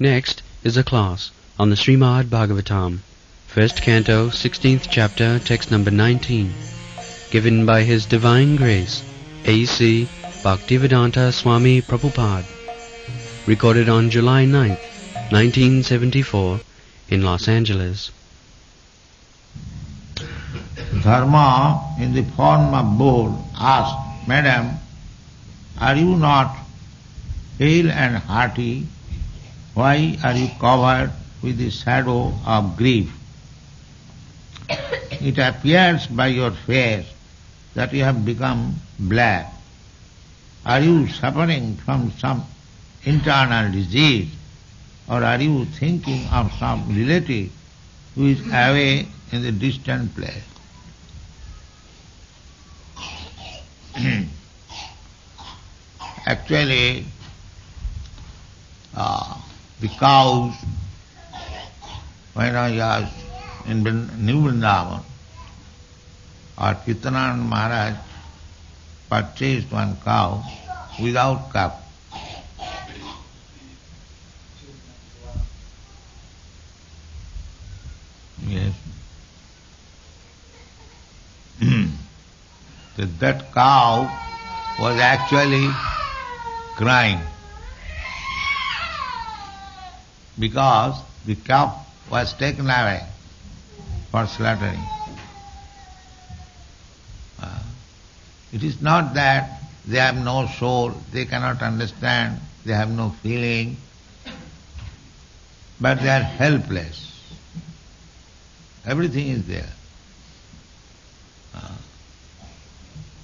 Next is a class on the Srimad Bhagavatam, first canto, 16th chapter, text number 19, given by His Divine Grace, A.C. Bhaktivedanta Swami Prabhupada, recorded on July 9th, 1974, in Los Angeles. Dharma in the form of bull asked, Madam, are you not hale and hearty? Why are you covered with the shadow of grief? It appears by your face that you have become black. Are you suffering from some internal disease, or are you thinking of some relative who is away in the distant place? Actually, the cows, when I was in New Vrindavan, or Kirtanand Maharaj purchased one cow without cup. Yes. That cow was actually crying because the cup was taken away for slaughtering. It is not that they have no soul, they cannot understand, they have no feeling, but they are helpless. Everything is there.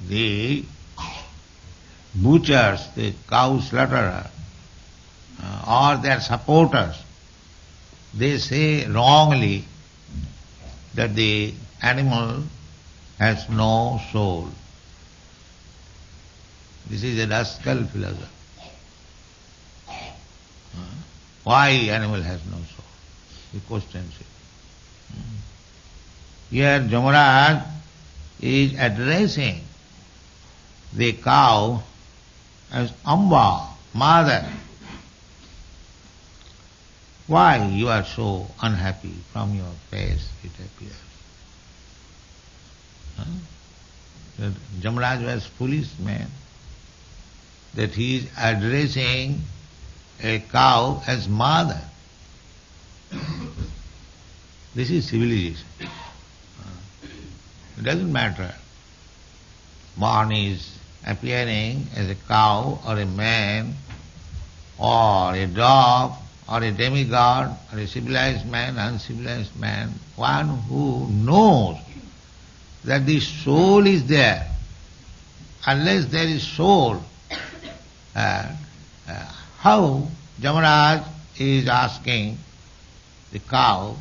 The butchers, the cow slaughterer, or their supporters, they say wrongly that the animal has no soul. This is a rascal philosophy. Why animal has no soul? The question is. Here Jamaraj is addressing the cow as Amba, mother. Why you are so unhappy? From your face it appears. That Jamaraj was foolish man, that he is addressing a cow as mother. This is civilization. It doesn't matter. One is appearing as a cow or a man or a dog or a demigod or a civilized man, uncivilized man, one who knows that the soul is there. Unless there is soul, how Jamaraj is asking the cow,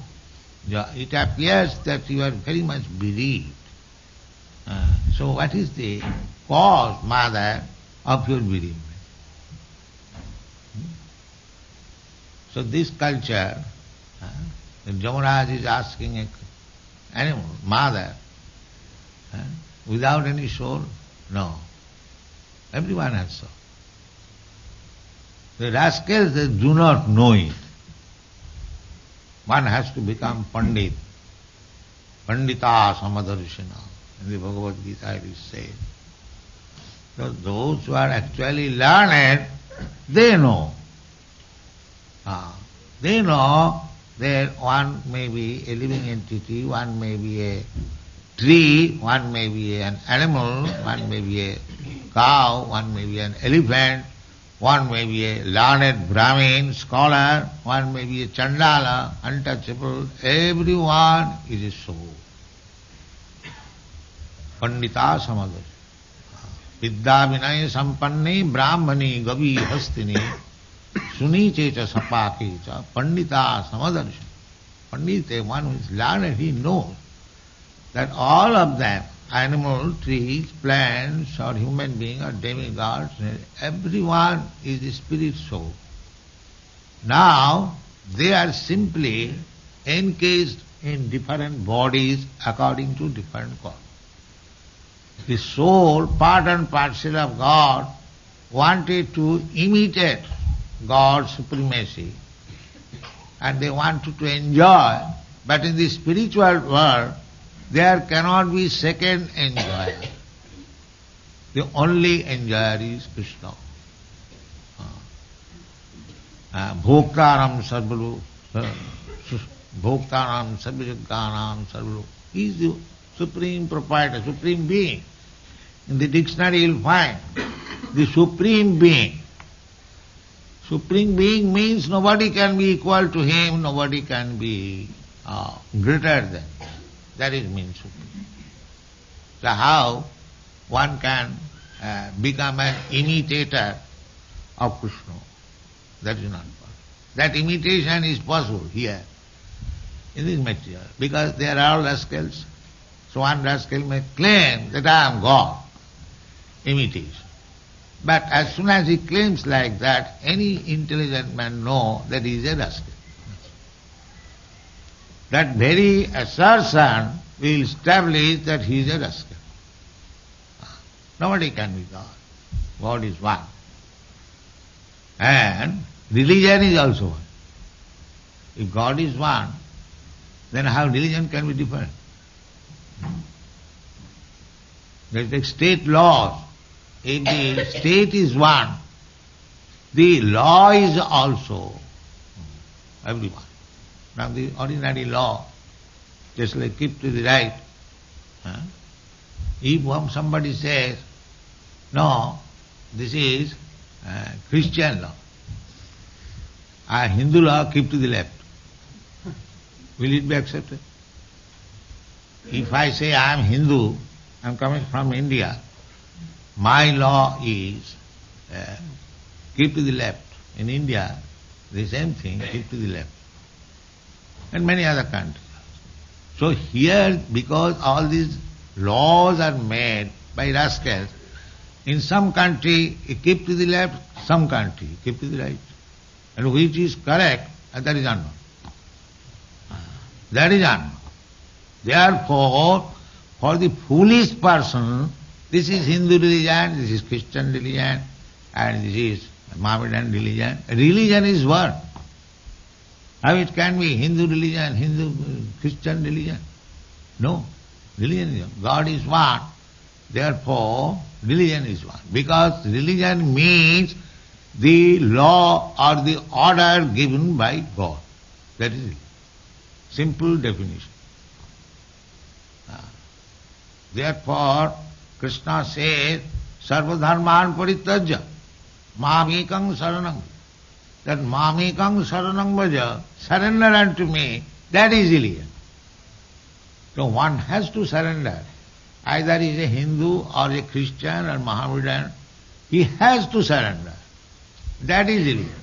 it appears that you are very much bereaved. So what is the cause, mother, of your bereavement? So this culture, Jamaraj is asking an animal, mother, without any soul? No. Everyone has soul. The rascals, they do not know it. One has to become Pandit. Pandita Samadarshana. In the Bhagavad Gita it is said. So those who are actually learned, they know. They know that one may be a living entity, one may be a tree, one may be an animal, one may be a cow, one may be an elephant, one may be a learned Brahmin, scholar, one may be a Chandala, untouchable. Everyone is a soul. Pandita Samadhi. Vidya Vinaya Sampanne Brahmani Gavi Hastini Suni Checha Sapaki Cha Pandita Samadarshana. Pandita, one who is learned, he knows that all of them, animal, trees, plants, or human being, or demigods, everyone is the spirit soul. Now, they are simply encased in different bodies according to different causes. The soul, part and parcel of God, wanted to imitate God's supremacy and they want to enjoy, but in the spiritual world, there cannot be second enjoyer. The only enjoyer is Krishna. Bhoktaram sarvalo, Bhoktaram sarvajagganam sarvalo. He is the supreme proprietor, supreme being. In the dictionary you will find the supreme being. Supreme being means nobody can be equal to him, nobody can be greater than. That is means supreme. So how one can become an imitator of Krishna? That is not possible. That imitation is possible here, in this material, because they are all rascals. So one rascal may claim that I am God. Imitation. But as soon as he claims like that, any intelligent man knows that he is a rascal. That very assertion will establish that he is a rascal. Nobody can be God. God is one. And religion is also one. If God is one, then how religion can be different? There's like state laws. If the state is one, the law is also everyone. Now the ordinary law, just like keep to the right. If somebody says, no, this is Christian law, Hindu law, keep to the left, will it be accepted? If I say I am Hindu, I am coming from India, my law is keep to the left. In India, the same thing, keep to the left. And many other countries. So here, because all these laws are made by rascals, in some country keep to the left, some country keep to the right. And which is correct, that is unknown. That is unknown. Therefore, for the foolish person, this is Hindu religion, this is Christian religion, and this is Mohammedan religion. Religion is what? How it can be Hindu religion, Christian religion? No. Religion is one. God is one. Therefore, religion is one. Because religion means the law or the order given by God. That is it. Simple definition. Therefore, Krishna says, Sarva dharman parityajya, mamekam saranam. That mamekam saranam bhaja, surrender unto me, that is religion. So one has to surrender. Either he is a Hindu or a Christian or Mohammedan, he has to surrender. That is religion.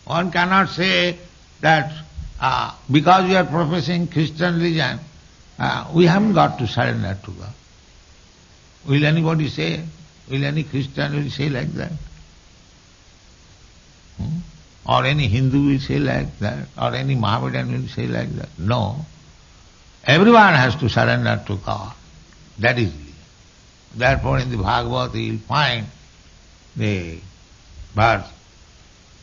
One cannot say that because we are professing Christian religion, we haven't got to surrender to God. Will anybody say, will any Christian will say like that? Or any Hindu will say like that? Or any Mohammedan will say like that? No. Everyone has to surrender to God. That is religion. Therefore in the Bhagavad you will find the verse,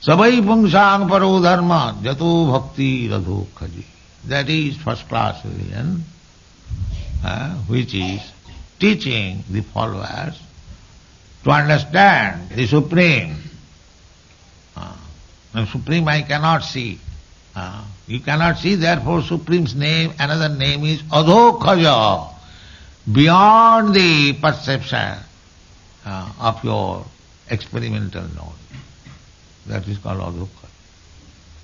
Sabai pungsang paro dharma jato bhakti radho khaji. That is first class religion, which is teaching the followers to understand the Supreme. The Supreme I cannot see. You cannot see, therefore Supreme's name, another name is Adhokhaja, beyond the perception of your experimental knowledge. That is called Adhokhaja.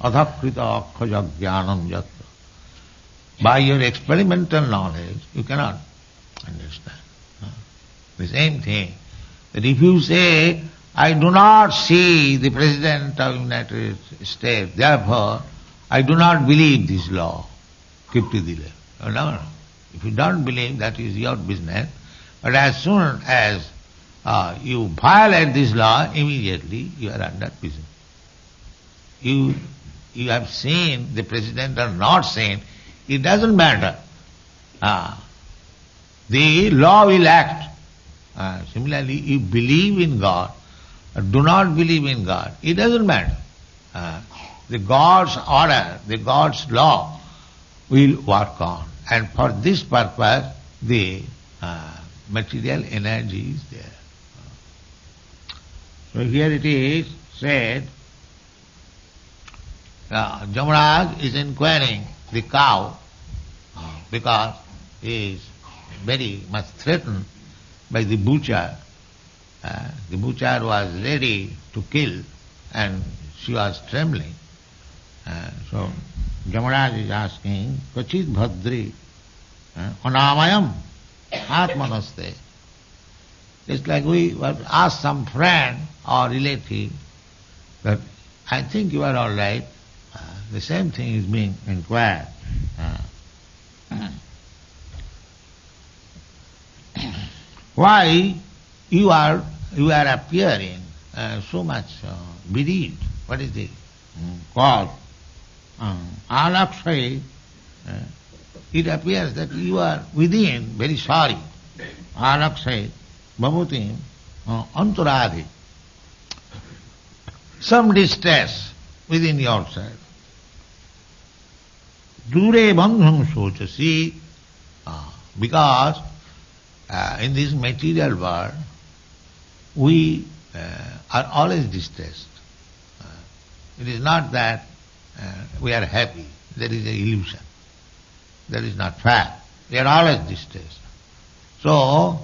Adhakrita akhaja jnanam yatra. By your experimental knowledge, you cannot understand. The same thing, that if you say, I do not see the President of the United States, therefore I do not believe this law, keep to the left. No. If you don't believe, that is your business. But as soon as you violate this law, immediately you are under prison. You have seen the President or not seen, it doesn't matter. The law will act. Similarly, you believe in God or do not believe in God, it doesn't matter. the God's order, the God's law will work on. And for this purpose, the material energy is there. So here it is said, Jamaraj is inquiring the cow because he is very much threatened by the butcher. The butcher was ready to kill and she was trembling. So Jamaraj is asking, Kachit Bhadri, Anamayam Atmanaste. It's like we ask some friend or relative that I think you are all right. The same thing is being inquired. Why you are appearing so much bereaved? What is the cause? Alakshay, it appears that you are within very sorry. Alakshay, bhavutim, antaradhi. Some distress within yourself. Dure bandham sochasi, because in this material world we are always distressed. It is not that we are happy. That is an illusion. That is not fact. We are always distressed. So,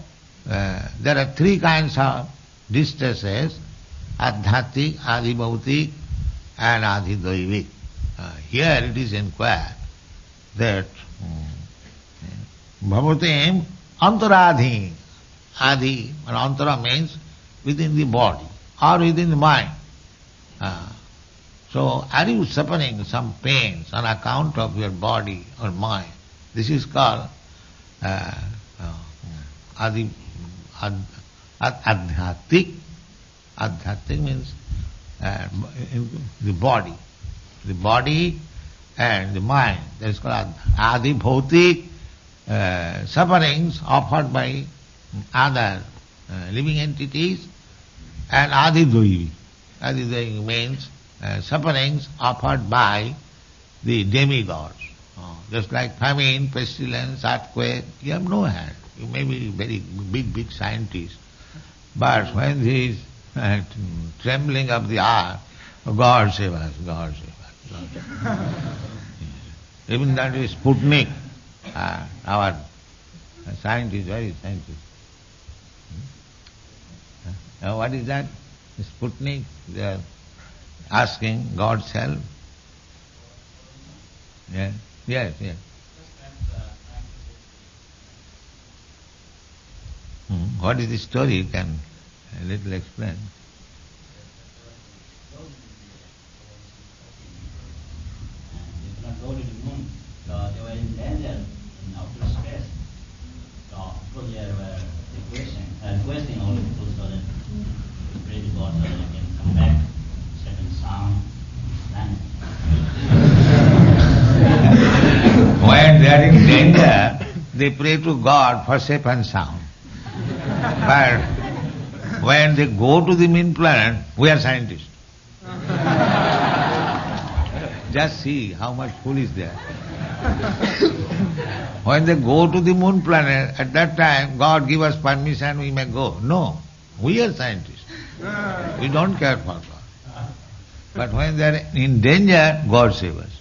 there are three kinds of distresses: adhyatik, adhibhautik, and adhidaivik. Here it is inquired that bhavatim antaradhi. Adi, and antara means within the body or within the mind. So, are you suffering some pains on account of your body or mind? This is called adhyatik. Adhyatik means the body. The body and the mind. That is called adhibhautik, sufferings offered by other living entities, and adhidaivi. Adhidaivi means sufferings offered by the demigods. Just like famine, pestilence, earthquake, you have no hand. You may be very big scientist, but when there is trembling of the earth, God save us, God save us. Even that is Sputnik, our scientist, very scientist. What is that? Sputnik, they are asking God's help. Yeah. Yes, yes. What is the story? You can a little explain. They could not go to the moon, so they were in danger in outer space. So because they were requesting all the people so that they pray to God so that they can come back, safe and sound, planet. When they are in danger, they pray to God for safe and sound. But when they go to the moon planet, we are scientists. Just see how much fool is there. When they go to the moon planet, at that time, God give us permission, we may go. No, we are scientists. We don't care for God. But when they are in danger, God save us.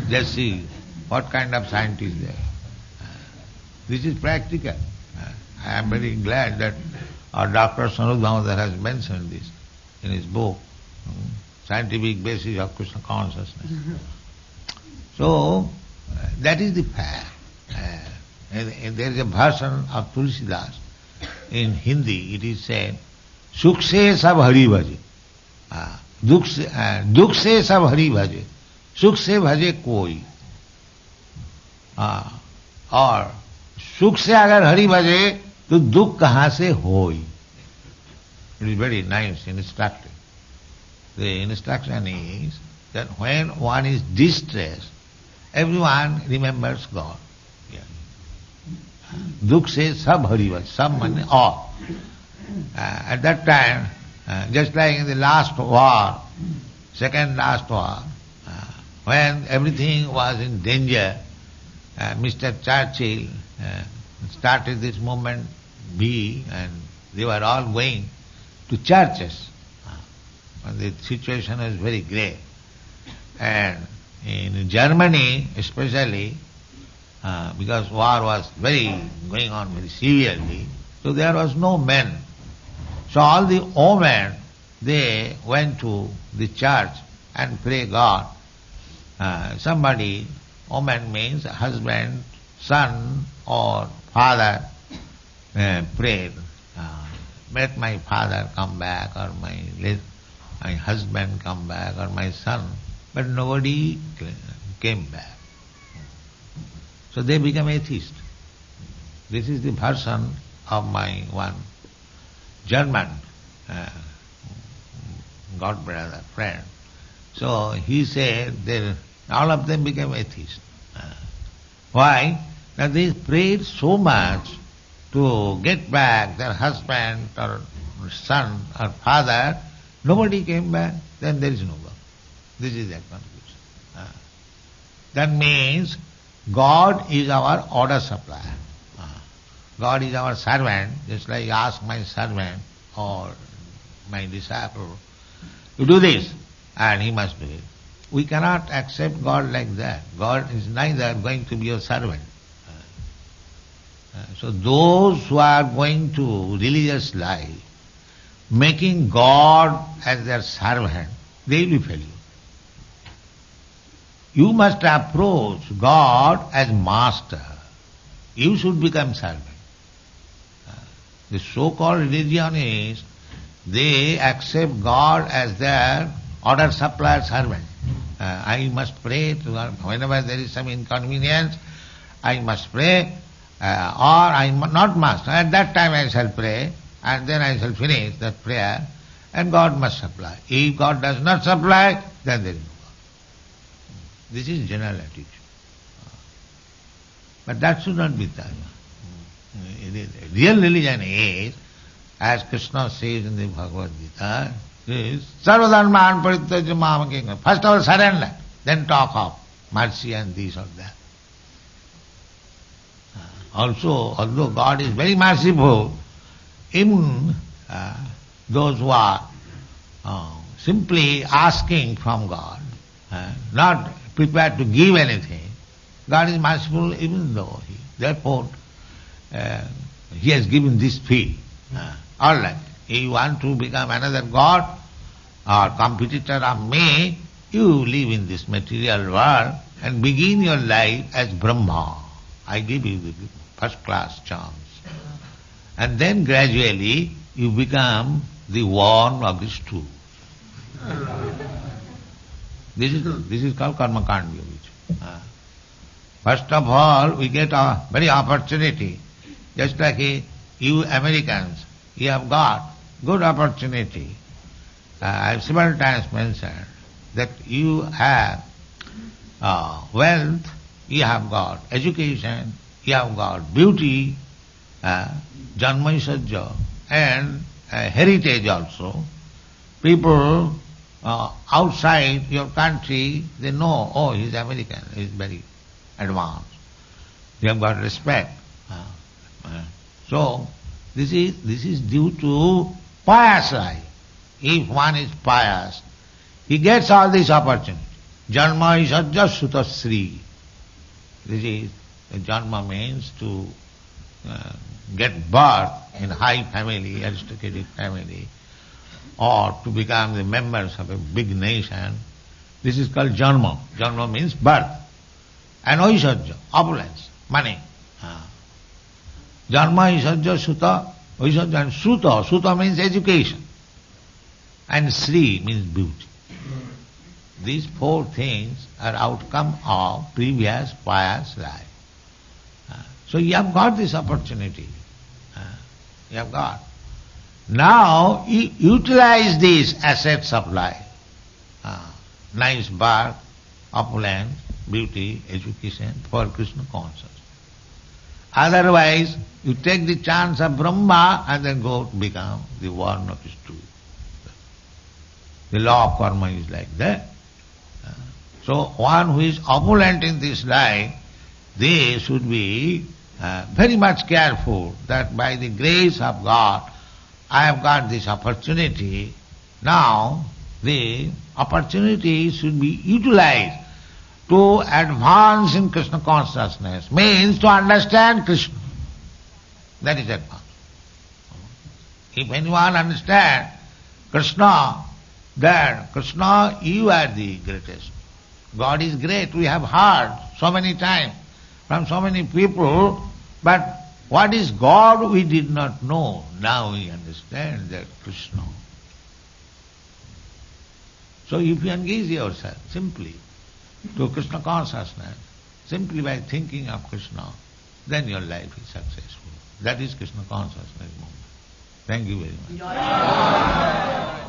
Just see what kind of scientists they are. This is practical. I am very glad that our Dr. Sanut Damodar has mentioned this in his book, Scientific Basis of Krishna Consciousness. So, that is the fact. And there is a version of Tulsidas. In Hindi it is said, Sukh se sab hari bhaje. Dukh se sab hari bhaje. Sukh se bhaje koi. और सुख से अगर हरि भजे तो दुख कहाँ से होई. It is very nice instruction. The instruction is that when one is distressed, everyone remembers God. Dukh se sab hari bhaje. Sab means all. At that time, just like in the last war, second last war, when everything was in danger, Mr. Churchill started this movement B, and they were all going to churches. And the situation was very grave. And in Germany especially, because war was going on very severely, so there was no men. So all the women, they went to the church and pray God. Somebody, woman means husband, son or father, prayed, let my father come back, or my husband come back, or my son. But nobody came back. So they became atheist. This is the version of my one German God brother, friend. So he said all of them became atheists. Why? That they prayed so much to get back their husband or son or father, nobody came back, then there is no God. This is their conclusion. That means God is our order supplier. God is our servant, just like I ask my servant or my disciple to do this, and he must do it. We cannot accept God like that. God is neither going to be your servant. So those who are going to religious life, making God as their servant, they will fail you. You must approach God as master. You should become servant. The so-called religionists, they accept God as their order supplier servant. I must pray to God. Whenever there is some inconvenience, I must pray, or I not must. At that time I shall pray, and then I shall finish that prayer, and God must supply. If God does not supply, then there is no God. This is general attitude. But that should not be done. Real religion is, as Krishna says in the Bhagavad Gita, is sarvadharman parityajya mamam. First of all surrender, then talk of mercy and this or that. Also, although God is very merciful, even those who are simply asking from God, not prepared to give anything, God is merciful even though therefore He has given this fee. All right, if you want to become another God or competitor of me, you live in this material world and begin your life as Brahma. I give you the first class chance. And then gradually you become the one of these two. This is called karma kanda. First of all, we get a very opportunity. Just like you Americans, you have got good opportunity. I have several times mentioned that you have wealth, you have got education, you have got beauty, janma sajja, and heritage also. People outside your country, they know, oh, he's American, he's very advanced. You have got respect. So this is due to pious life. If one is pious, he gets all these opportunities. Janma sajja sutasri. This is, janma means to get birth in high family, aristocratic family, or to become the members of a big nation. This is called janma. Janma means birth. And oisajja, opulence, money. Janma, isajja, suta, oisajja, and suta. Suta means education. And sri means beauty. These four things are outcome of previous pious life. So you have got this opportunity. You have got. Now utilize these assets of life. Nice birth, opulence, beauty, education for Krishna consciousness. Otherwise, you take the chance of Brahma and then go to become the one of his truth. The law of karma is like that. So one who is opulent in this life, they should be very much careful that by the grace of God, I have got this opportunity. Now the opportunity should be utilized to advance in Krishna consciousness, means to understand Krishna. That is advance. If anyone understands Krishna, then Krishna, you are the greatest. God is great. We have heard so many times from so many people, but what is God we did not know. Now we understand that Krishna. So if you engage yourself simply to Krishna consciousness, simply by thinking of Krishna, then your life is successful. That is Krishna consciousness movement. Thank you very much.